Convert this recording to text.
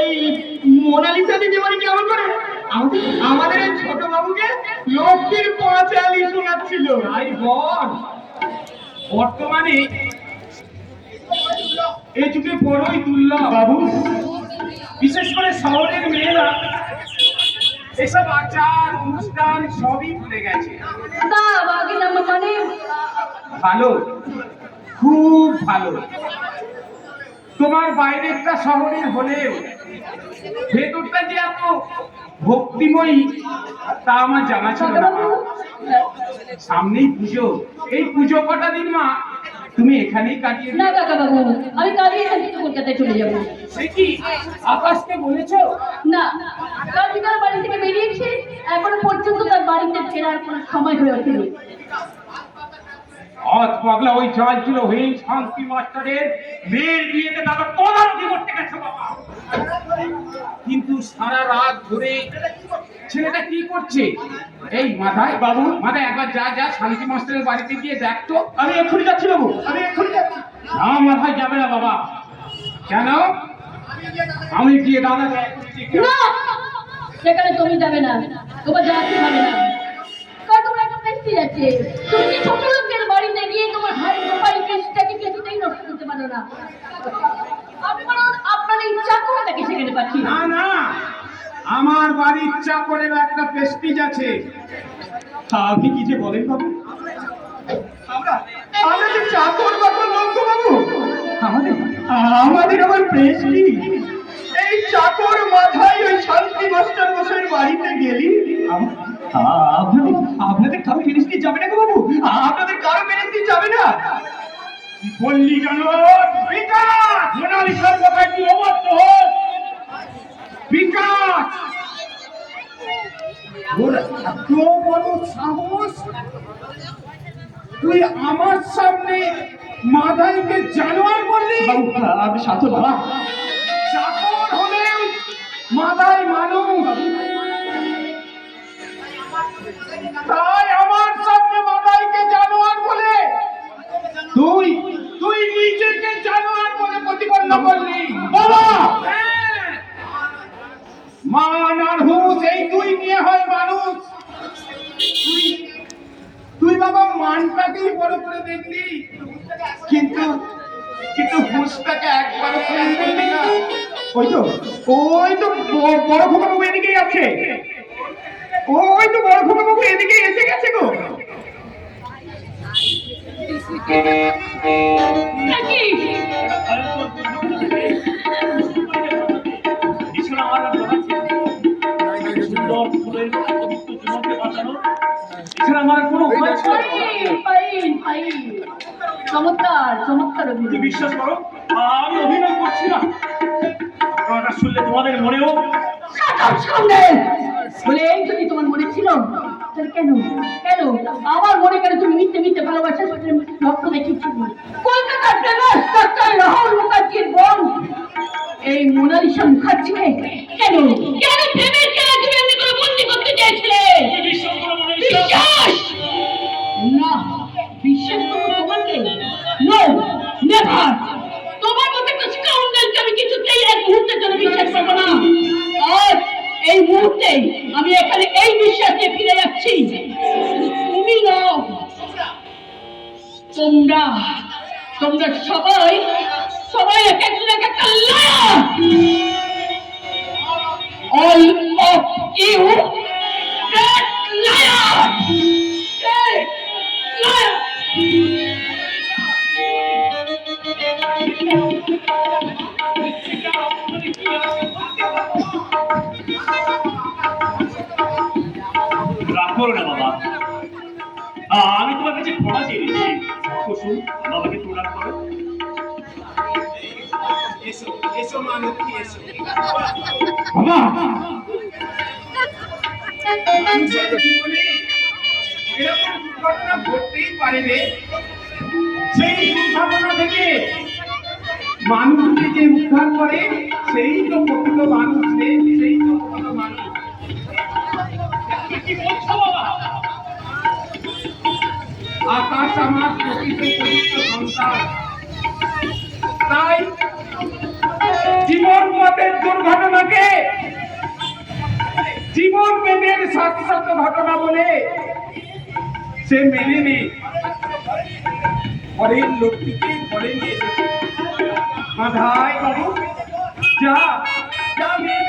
এই মোনালিসা দিদিমণি কেমন করে আমাদের এই ছোট বাবুকে লক্ষ্মীর পাঁচালি শোনাচ্ছিল। তাই বল, বর্তমানে এই যুগে বড়ই দুর্লভ বাবু, বিশেষ করে শহরের মেয়েরা এসব আচার অনুষ্ঠান সবই ভুলে গেছে। মানে ভালো, খুব ভালো। তোমার বাইরেরটা শহরের হলেও ভেতরটা যে এত ভক্তিময়ী তা আমার জানা ছিল না। সামনেই পুজো, এই পুজো কটা দিন মা তুমি এখানেই কাটিয়ে না কাকা বাবু, আমি কালই এখান থেকে কলকাতায় চলে যাবো। সে কি আকাশকে বলেছো? না, কাল বিকাল বাড়ি থেকে বেরিয়েছে, এখনো পর্যন্ত তার বাড়িতে ফেরার কোনো সময় হয়ে ওঠেনি। অত পাগলা ওই জল ছিল হয়ে শান্তি মাস্টারের মেয়ের বিয়েতে দাদা তদারকি করতে গেছে বাবা। কিন্তু সারা রাত ধরে ছেলেটা কি করছে? এই মাথায় বাবু, মাথায় একবার যা যা শান্তি মাস্টারের বাড়িতে গিয়ে দেখতো। আমি এক্ষুনি যাচ্ছি বাবু, আমি এক্ষুনি যাচ্ছি। না মাথায় যাবে না বাবা। কেন? আমি গিয়ে দাদাকে না, সেখানে তুমি যাবে না, তোমার যাতে হবে না। কারণ তোমার একটা পেস্টি আছে, তুমি কি ছোট লোকের বাড়িতে গিয়ে তোমার হাই প্রোফাইল পেস্টটাকে কিছুতেই নষ্ট করতে পারো না। আমি বরং আপনার এই চাকরটাকে সেখানে পাচ্ছি। না না, আমার বাড়ির চাকরের একটা প্রেস্টিজ আছে। আপনি কি যে বলেন বাবু? আমরা আমরা যে চাকর বাকর লোক তো বাবু, আমাদের আমাদের আবার প্রেস্টিজ। এই চাকর মাথায় ওই শান্তি মাস্টার মশাইয়ের বাড়িতে গেলি আপনাদের আপনাদের কারো প্রেস্টিজ যাবে না গো বাবু, আপনাদের কারো প্রেস্টিজ যাবে না। কি বললি জানো? বিকাশ মোনালিসার কথায় কি অবাধ্য হস? বিকাশ, তোর এত বড় সাহস, তুই আমার সামনে মাদাইকে জানোয়ার বললি? বাবু আপনি শান্ত বাবা। চাকর হলেও মাদাই মানুষ, তাই আমার সামনে মাদাইকে জানোয়ার বলে তুই তুই নিজেকে জানোয়ার বলে প্রতিপন্ন করলি বাবা। মান আর হুঁশ এই দুই নিয়ে হয় মানুষ। তুই তুই বাবা মানটাকেই বড় করে দেখলি, কিন্তু কিন্তু হুঁশটাকে একবারও করে দেখলি না। ওই তো বড় খোকা বাবু এদিকেই আছে, ওই তো বড় খোকা বাবু এদিকে এসে গেছে গো। চমৎকার চমৎকার। বিশ্বাস করো আমি অভিনয় করছি না, আপনারা শুনলে তোমাদের মনেও বলে এই যদি তোমার মনে ছিল, তাহলে কেন কেন আমার মনে কেন তুমি মিথ্যে মিথ্যে ভালোবাসা রক্ত দেখিয়েছিল? কলকাতার ফেমাস ডাক্তার রাহুল মুখার্জির বোন এই মোনালিসা মুখার্জিকে কেন কেন প্রেমের খেলা তুমি এমনি করে বন্দি করতে চেয়েছিলে? বিশ্বাস না, বিশ্বাস করবো তোমাকে? No, never. তোমার মতো একটা স্কাউন্ডারকে আমি কিছুতেই এক মুহূর্তের জন্য বিশ্বাস করবো না। আজ এই মুহূর্তে আমি এখানে এই বিশ্বাসে ফিরে যাচ্ছি, তুমি নাও, তোমরা তোমরা সবাই সবাই এক একজন এক একটা liar. All of you great liar, great liar. রাগ করো না বাবা, আমি তোমার কাছে ক্ষমা চেয়ে নিচ্ছি। কুসুম, বাবাকে প্রণাম করো। এসো এসো মা লক্ষ্মী এসো। বাবা এরকম দুর্ঘটনা ঘটতেই পারে রে। সেই দুর্ঘটনা থেকে মানুষকে যে উদ্ধার করে সেই তো প্রকৃত মানুষ রে, সেই তো প্রকৃত মানুষ। কি বলছো বাবা? আকাশ আমার প্রকৃত পবিত্র সন্তান, তাই জীবন পথে হৃদয়ের দুর্ঘটনাকে জীবন প্রেমের সাক্ষাৎ ঘটনা বলে সে মেনে নে ঘরের লোকটিকে ঘরে নিয়ে এসেছে। মাধাই বাবু, যা যা মেয়েকে